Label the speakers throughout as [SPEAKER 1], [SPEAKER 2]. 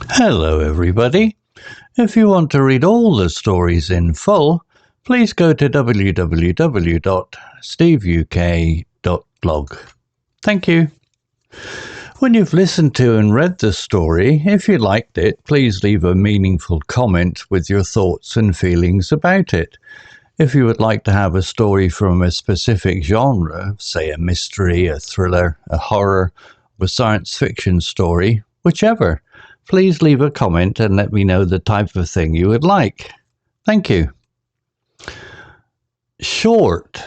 [SPEAKER 1] Hello everybody. If you want to read all the stories in full, please go to www.steveuk.blog. Thank you. When you've listened to and read the story, if you liked it, please leave a meaningful comment with your thoughts and feelings about it. If you would like to have a story from a specific genre, say a mystery, a thriller, a horror, or a science fiction story, whichever, please leave a comment and let me know the type of thing you would like. Thank you. Short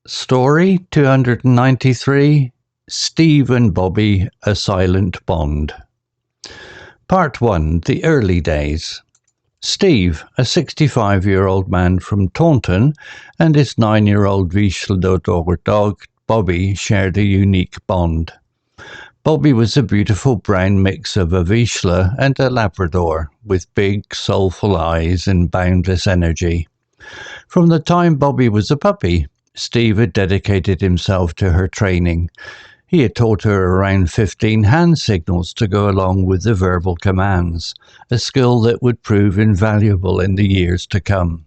[SPEAKER 1] story 293, Steve and Bobby, A Silent Bond. Part 1, The Early Days. Steve, a 65-year-old man from Taunton, and his 9-year-old Vizslador dog, Bobby, shared a unique bond. Bobby was a beautiful brown mix of a Vizsla and a Labrador, with big, soulful eyes and boundless energy. From the time Bobby was a puppy, Steve had dedicated himself to her training. He had taught her around 15 hand signals to go along with the verbal commands, a skill that would prove invaluable in the years to come.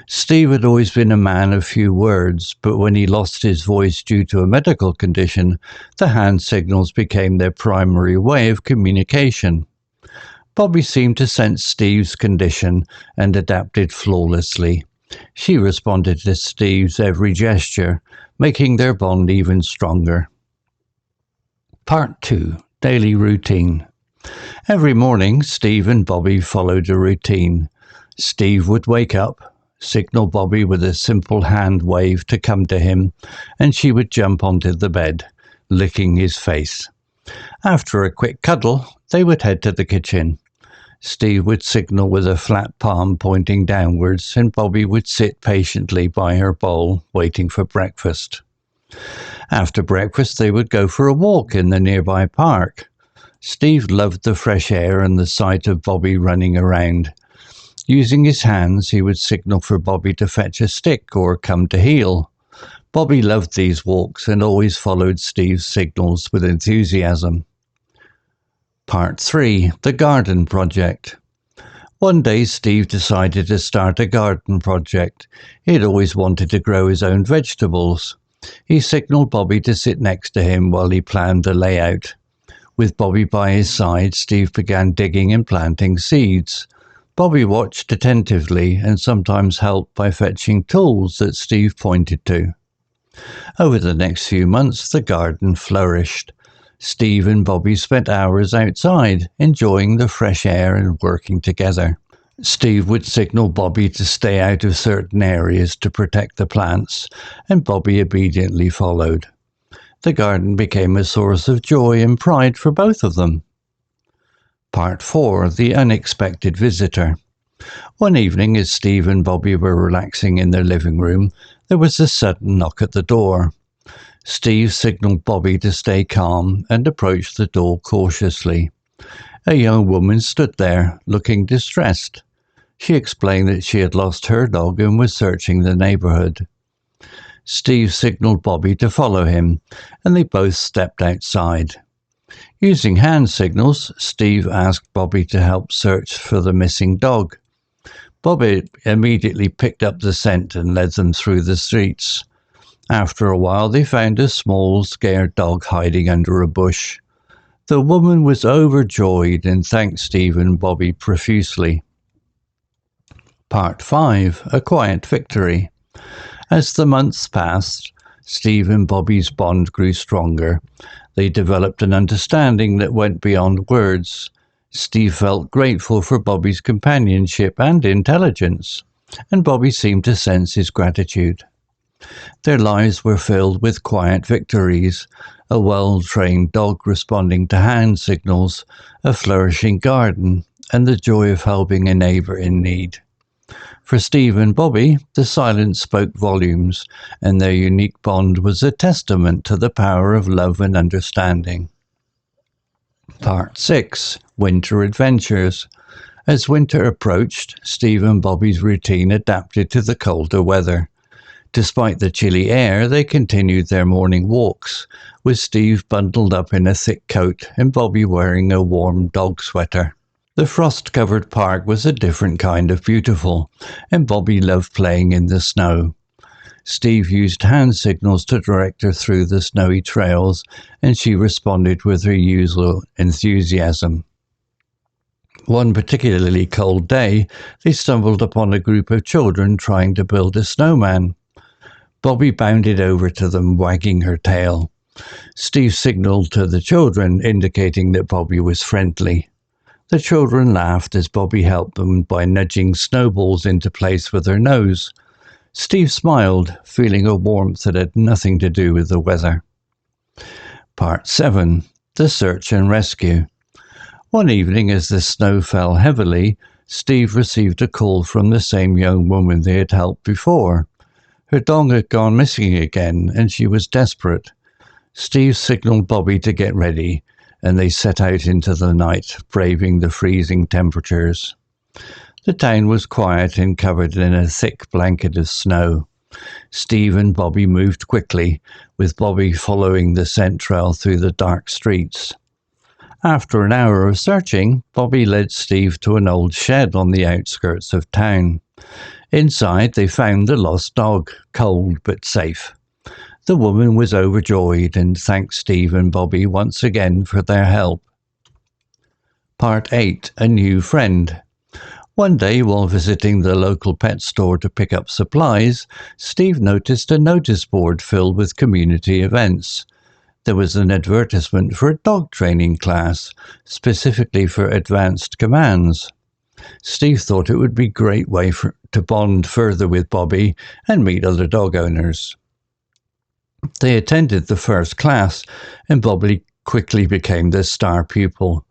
[SPEAKER 1] Steve had always been a man of few words, but when he lost his voice due to a medical condition, the hand signals became their primary way of communication. Bobby seemed to sense Steve's condition and adapted flawlessly. She responded to Steve's every gesture, making their bond even stronger. Part 2, Daily Routine. Every morning, Steve and Bobby followed a routine. Steve would wake up, signal Bobby with a simple hand wave to come to him, and she would jump onto the bed, licking his face. After a quick cuddle, they would head to the kitchen. Steve would signal with a flat palm pointing downwards, and Bobby would sit patiently by her bowl, waiting for breakfast. After breakfast, they would go for a walk in the nearby park. Steve loved the fresh air and the sight of Bobby running around. Using his hands, he would signal for Bobby to fetch a stick or come to heel. Bobby loved these walks and always followed Steve's signals with enthusiasm. Part 3, The Garden Project. One day, Steve decided to start a garden project. He had always wanted to grow his own vegetables. He signaled Bobby to sit next to him while he planned the layout. With Bobby by his side, Steve began digging and planting seeds. Bobby watched attentively and sometimes helped by fetching tools that Steve pointed to. Over the next few months, the garden flourished. Steve and Bobby spent hours outside, enjoying the fresh air and working together. Steve would signal Bobby to stay out of certain areas to protect the plants, and Bobby obediently followed. The garden became a source of joy and pride for both of them. Part 4, The Unexpected Visitor. One evening, as Steve and Bobby were relaxing in their living room, there was a sudden knock at the door. Steve signaled Bobby to stay calm and approached the door cautiously. A young woman stood there, looking distressed. She explained that she had lost her dog and was searching the neighborhood. Steve signaled Bobby to follow him, and they both stepped outside. Using hand signals, Steve asked Bobby to help search for the missing dog. Bobby immediately picked up the scent and led them through the streets. After a while, they found a small, scared dog hiding under a bush. The woman was overjoyed and thanked Steve and Bobby profusely. Part 5, A Quiet Victory. As the months passed, Steve and Bobby's bond grew stronger. They developed an understanding that went beyond words. Steve felt grateful for Bobby's companionship and intelligence, and Bobby seemed to sense his gratitude. Their lives were filled with quiet victories, a well-trained dog responding to hand signals, a flourishing garden, and the joy of helping a neighbor in need. For Steve and Bobby, the silence spoke volumes, and their unique bond was a testament to the power of love and understanding. Part 6, Winter Adventures. As winter approached, Steve and Bobby's routine adapted to the colder weather. Despite the chilly air, they continued their morning walks, with Steve bundled up in a thick coat and Bobby wearing a warm dog sweater. The frost-covered park was a different kind of beautiful, and Bobby loved playing in the snow. Steve used hand signals to direct her through the snowy trails, and she responded with her usual enthusiasm. One particularly cold day, they stumbled upon a group of children trying to build a snowman. Bobby bounded over to them, wagging her tail. Steve signaled to the children, indicating that Bobby was friendly. The children laughed as Bobby helped them by nudging snowballs into place with her nose. Steve smiled, feeling a warmth that had nothing to do with the weather. Part 7. The Search and Rescue. One evening, as the snow fell heavily, Steve received a call from the same young woman they had helped before. Her dog had gone missing again, and she was desperate. Steve signaled Bobby to get ready, and they set out into the night, braving the freezing temperatures. The town was quiet and covered in a thick blanket of snow. Steve and Bobby moved quickly, with Bobby following the scent trail through the dark streets. After an hour of searching, Bobby led Steve to an old shed on the outskirts of town. Inside, they found the lost dog, cold but safe. The woman was overjoyed and thanked Steve and Bobby once again for their help. Part 8. A New Friend. One day, while visiting the local pet store to pick up supplies, Steve noticed a notice board filled with community events. There was an advertisement for a dog training class, specifically for advanced commands. Steve thought it would be a great way to bond further with Bobby and meet other dog owners. They attended the first class, and Bobby quickly became the star pupil.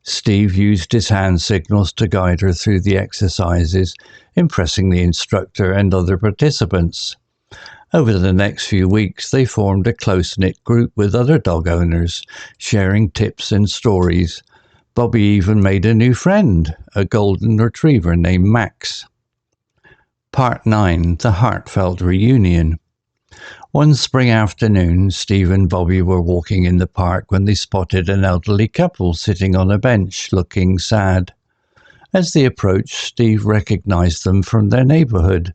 [SPEAKER 1] Steve used his hand signals to guide her through the exercises, impressing the instructor and other participants. Over the next few weeks, they formed a close-knit group with other dog owners, sharing tips and stories. Bobby even made a new friend, a golden retriever named Max. Part 9. The Heartfelt Reunion. One spring afternoon, Steve and Bobby were walking in the park when they spotted an elderly couple sitting on a bench, looking sad. As they approached, Steve recognized them from their neighborhood.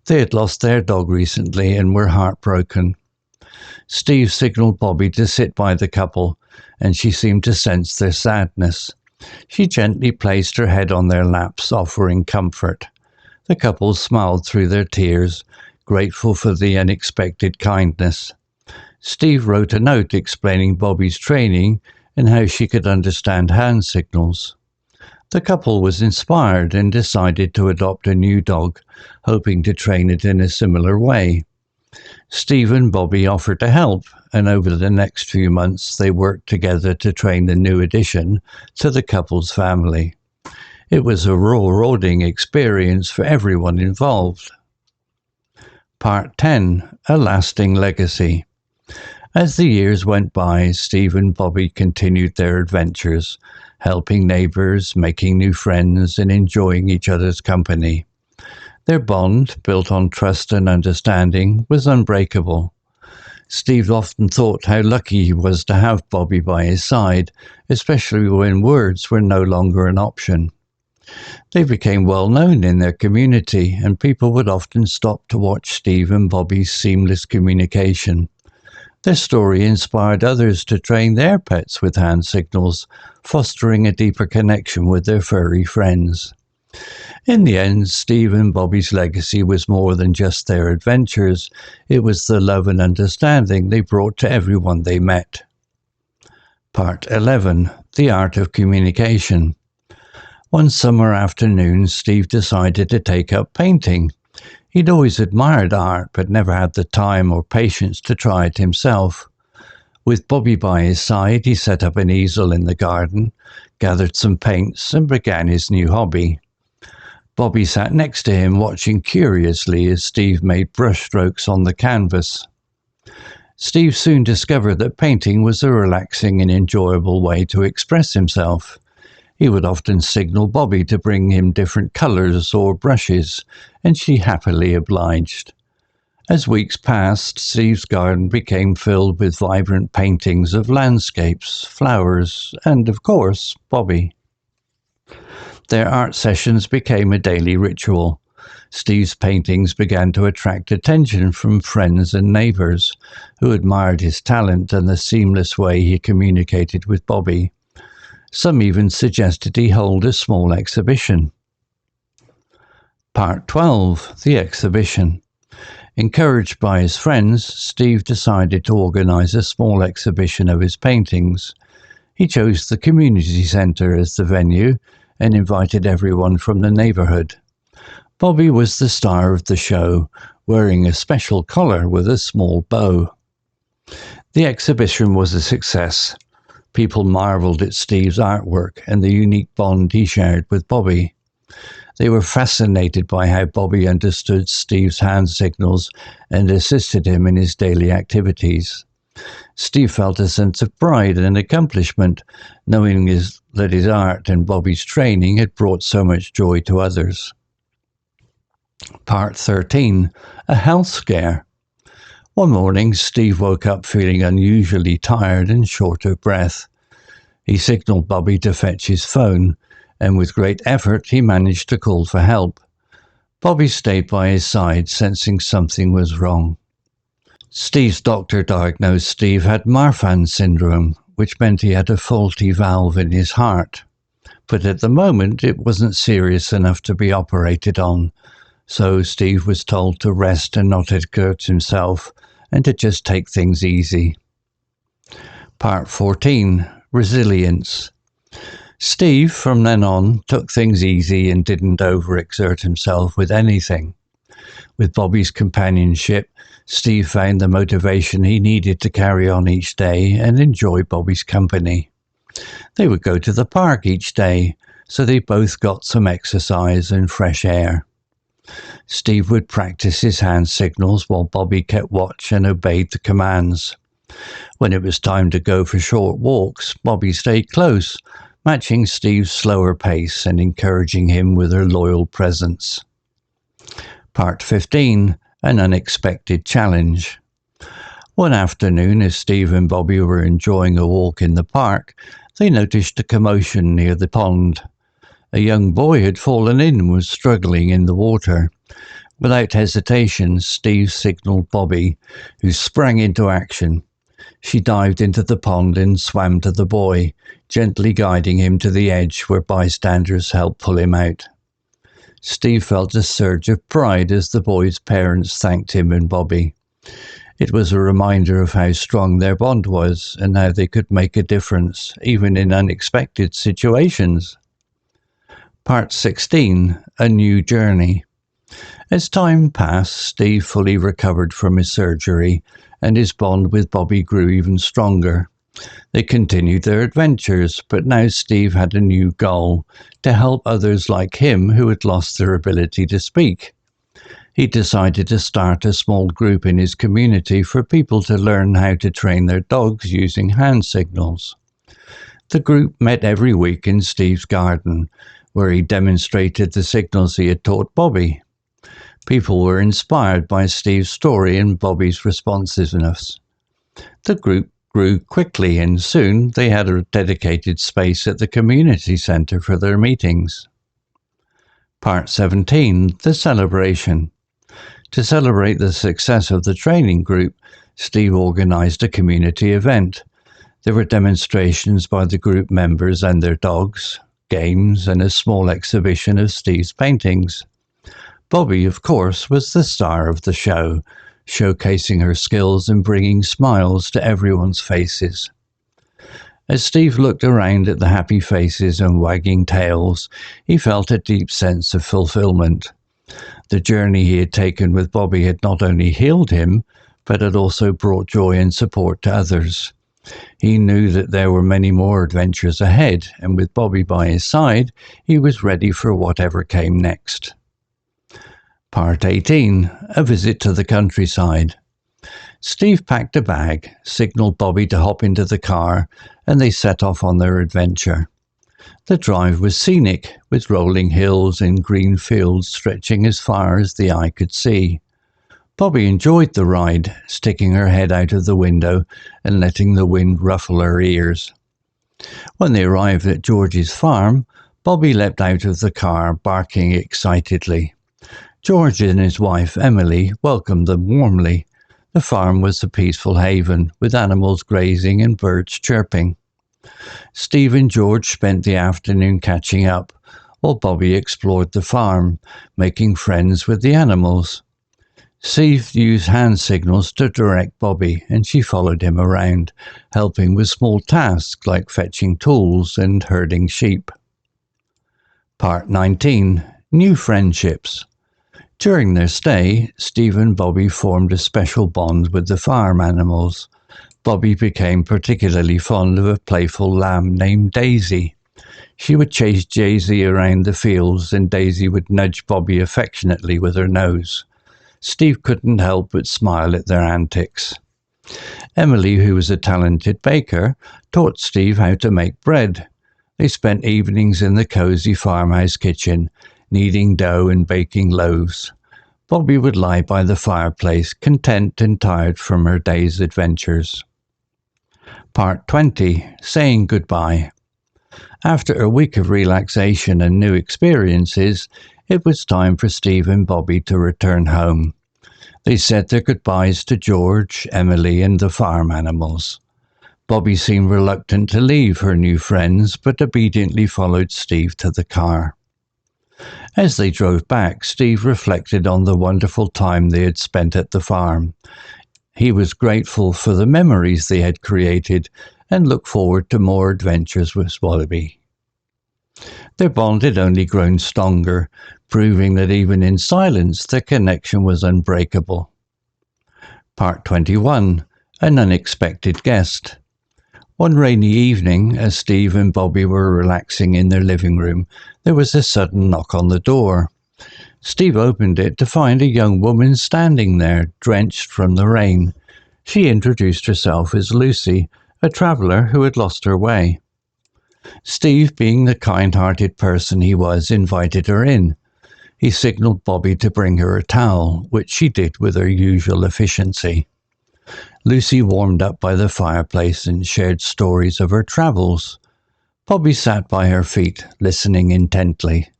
[SPEAKER 1] They had lost their dog recently and were heartbroken. Steve signaled Bobby to sit by the couple, and she seemed to sense their sadness. She gently placed her head on their laps, offering comfort. The couple smiled through their tears, grateful for the unexpected kindness. Steve wrote a note explaining Bobby's training and how she could understand hand signals. The couple was inspired and decided to adopt a new dog, hoping to train it in a similar way. Steve and Bobby offered to help, and over the next few months they worked together to train the new addition to the couple's family. It was a rewarding experience for everyone involved. Part 10. A Lasting Legacy. As the years went by, Steve and Bobby continued their adventures, helping neighbors, making new friends, and enjoying each other's company. Their bond, built on trust and understanding, was unbreakable. Steve often thought how lucky he was to have Bobby by his side, especially when words were no longer an option. They became well known in their community, and people would often stop to watch Steve and Bobby's seamless communication. Their story inspired others to train their pets with hand signals, fostering a deeper connection with their furry friends. In the end, Steve and Bobby's legacy was more than just their adventures. It was the love and understanding they brought to everyone they met. Part 11. The Art of Communication. One summer afternoon, Steve decided to take up painting. He'd always admired art, but never had the time or patience to try it himself. With Bobby by his side, he set up an easel in the garden, gathered some paints, and began his new hobby. Bobby sat next to him, watching curiously as Steve made brushstrokes on the canvas. Steve soon discovered that painting was a relaxing and enjoyable way to express himself. He would often signal Bobby to bring him different colors or brushes, and she happily obliged. As weeks passed, Steve's garden became filled with vibrant paintings of landscapes, flowers, and, of course, Bobby. Their art sessions became a daily ritual. Steve's paintings began to attract attention from friends and neighbours, who admired his talent and the seamless way he communicated with Bobby. Some even suggested he hold a small exhibition. Part 12. The exhibition. Encouraged by his friends, Steve decided to organise a small exhibition of his paintings. He chose the community centre as the venue and invited everyone from the neighbourhood. Bobby was the star of the show, wearing a special collar with a small bow. The exhibition was a success. People marvelled at Steve's artwork and the unique bond he shared with Bobby. They were fascinated by how Bobby understood Steve's hand signals and assisted him in his daily activities. Steve felt a sense of pride and accomplishment, knowing that his art and Bobby's training had brought so much joy to others. Part 13. A health scare. One morning, Steve woke up feeling unusually tired and short of breath. He signalled Bobby to fetch his phone, and with great effort he managed to call for help. Bobby stayed by his side, sensing something was wrong. Steve's doctor diagnosed Steve had Marfan syndrome, which meant he had a faulty valve in his heart. But at the moment it wasn't serious enough to be operated on, so Steve was told to rest and not exert himself, and to just take things easy. Part 14. Resilience. Steve, from then on, took things easy and didn't overexert himself with anything. With Bobby's companionship, Steve found the motivation he needed to carry on each day and enjoy Bobby's company. They would go to the park each day, so they both got some exercise and fresh air. Steve would practice his hand signals while Bobby kept watch and obeyed the commands. When it was time to go for short walks, Bobby stayed close, matching Steve's slower pace and encouraging him with her loyal presence. Part 15. An unexpected challenge. One afternoon, as Steve and Bobby were enjoying a walk in the park, they noticed a commotion near the pond. A young boy had fallen in and was struggling in the water. Without hesitation, Steve signalled Bobby, who sprang into action. She dived into the pond and swam to the boy, gently guiding him to the edge where bystanders helped pull him out. Steve felt a surge of pride as the boy's parents thanked him and Bobby. It was a reminder of how strong their bond was and how they could make a difference, even in unexpected situations. Part 16. A New Journey. As time passed, Steve fully recovered from his surgery, and his bond with Bobby grew even stronger. They continued their adventures, but now Steve had a new goal: to help others like him who had lost their ability to speak. He decided to start a small group in his community for people to learn how to train their dogs using hand signals. The group met every week in Steve's garden, where he demonstrated the signals he had taught Bobby. People were inspired by Steve's story and Bobby's responsiveness. The group grew quickly, and soon they had a dedicated space at the community centre for their meetings. Part 17. The Celebration. To celebrate the success of the training group, Steve organised a community event. There were demonstrations by the group members and their dogs, games, and a small exhibition of Steve's paintings. Bobby, of course, was the star of the show, showcasing her skills and bringing smiles to everyone's faces. As Steve looked around at the happy faces and wagging tails, he felt a deep sense of fulfillment. The journey he had taken with Bobby had not only healed him, but had also brought joy and support to others. He knew that there were many more adventures ahead, and with Bobby by his side, he was ready for whatever came next. Part 18. A Visit to the Countryside. Steve packed a bag, signalled Bobby to hop into the car, and they set off on their adventure. The drive was scenic, with rolling hills and green fields stretching as far as the eye could see. Bobby enjoyed the ride, sticking her head out of the window and letting the wind ruffle her ears. When they arrived at George's farm, Bobby leapt out of the car, barking excitedly. George and his wife, Emily, welcomed them warmly. The farm was a peaceful haven, with animals grazing and birds chirping. Steve and George spent the afternoon catching up, while Bobby explored the farm, making friends with the animals. Steve used hand signals to direct Bobby, and she followed him around, helping with small tasks like fetching tools and herding sheep. Part 19. New Friendships. During their stay, Steve and Bobby formed a special bond with the farm animals. Bobby became particularly fond of a playful lamb named Daisy. She would chase Daisy around the fields, and Daisy would nudge Bobby affectionately with her nose. Steve couldn't help but smile at their antics. Emily, who was a talented baker, taught Steve how to make bread. They spent evenings in the cosy farmhouse kitchen, kneading dough and baking loaves. Bobby would lie by the fireplace, content and tired from her day's adventures. Part 20. Saying Goodbye. After a week of relaxation and new experiences, it was time for Steve and Bobby to return home. They said their goodbyes to George, Emily, and the farm animals. Bobby seemed reluctant to leave her new friends, but obediently followed Steve to the car. As they drove back, Steve reflected on the wonderful time they had spent at the farm. He was grateful for the memories they had created and looked forward to more adventures with Bobby. Their bond had only grown stronger, proving that even in silence their connection was unbreakable. Part 21. An Unexpected Guest. One rainy evening, as Steve and Bobby were relaxing in their living room, there was a sudden knock on the door. Steve opened it to find a young woman standing there, drenched from the rain. She introduced herself as Lucy, a traveller who had lost her way. Steve, being the kind-hearted person he was, invited her in. He signalled Bobby to bring her a towel, which she did with her usual efficiency. Lucy warmed up by the fireplace and shared stories of her travels. Bobby sat by her feet, listening intently.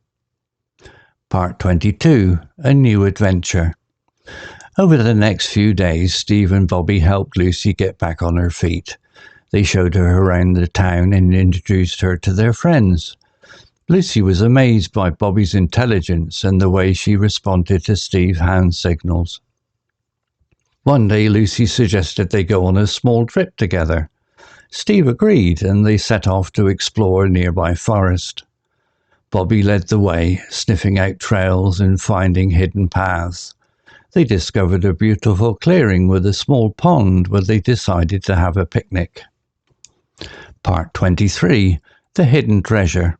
[SPEAKER 1] Part 22. A New Adventure. Over the next few days, Steve and Bobby helped Lucy get back on her feet. They showed her around the town and introduced her to their friends. Lucy was amazed by Bobby's intelligence and the way she responded to Steve's hand signals. One day, Lucy suggested they go on a small trip together. Steve agreed, and they set off to explore a nearby forest. Bobby led the way, sniffing out trails and finding hidden paths. They discovered a beautiful clearing with a small pond where they decided to have a picnic. Part 23. The Hidden Treasure.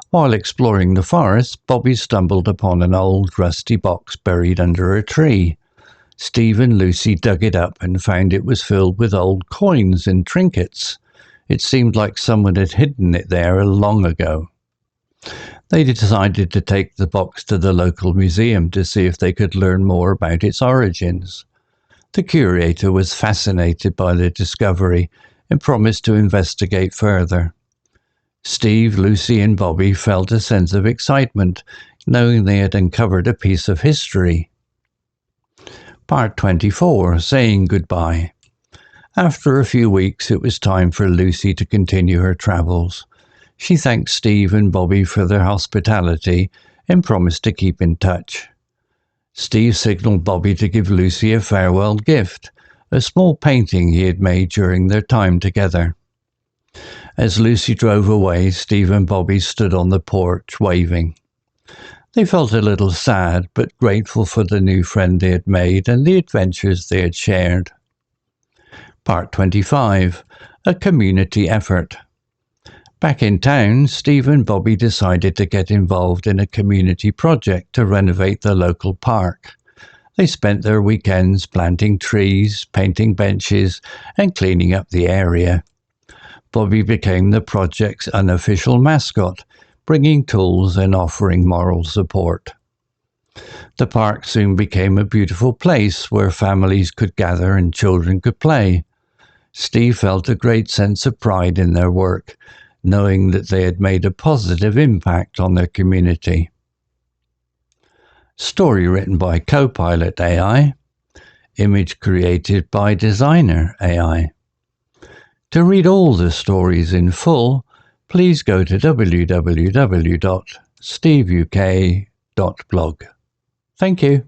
[SPEAKER 1] While exploring the forest, Bobby stumbled upon an old rusty box buried under a tree. Steve and Lucy dug it up and found it was filled with old coins and trinkets. It seemed like someone had hidden it there long ago. They decided to take the box to the local museum to see if they could learn more about its origins. The curator was fascinated by the discovery and promised to investigate further. Steve, Lucy, and Bobby felt a sense of excitement, knowing they had uncovered a piece of history. Part 24. Saying Goodbye. After a few weeks, it was time for Lucy to continue her travels. She thanked Steve and Bobby for their hospitality and promised to keep in touch. Steve signalled Bobby to give Lucy a farewell gift, a small painting he had made during their time together. As Lucy drove away, Steve and Bobby stood on the porch, waving. They felt a little sad, but grateful for the new friend they had made and the adventures they had shared. Part 25. A Community Effort. Back in town, Steve and Bobby decided to get involved in a community project to renovate the local park. They spent their weekends planting trees, painting benches, and cleaning up the area. Bobby became the project's unofficial mascot, bringing tools and offering moral support. The park soon became a beautiful place where families could gather and children could play. Steve felt a great sense of pride in their work, knowing that they had made a positive impact on their community. Story written by Copilot AI. Image created by Designer AI. To read all the stories in full, please go to www.steveuk.blog. Thank you.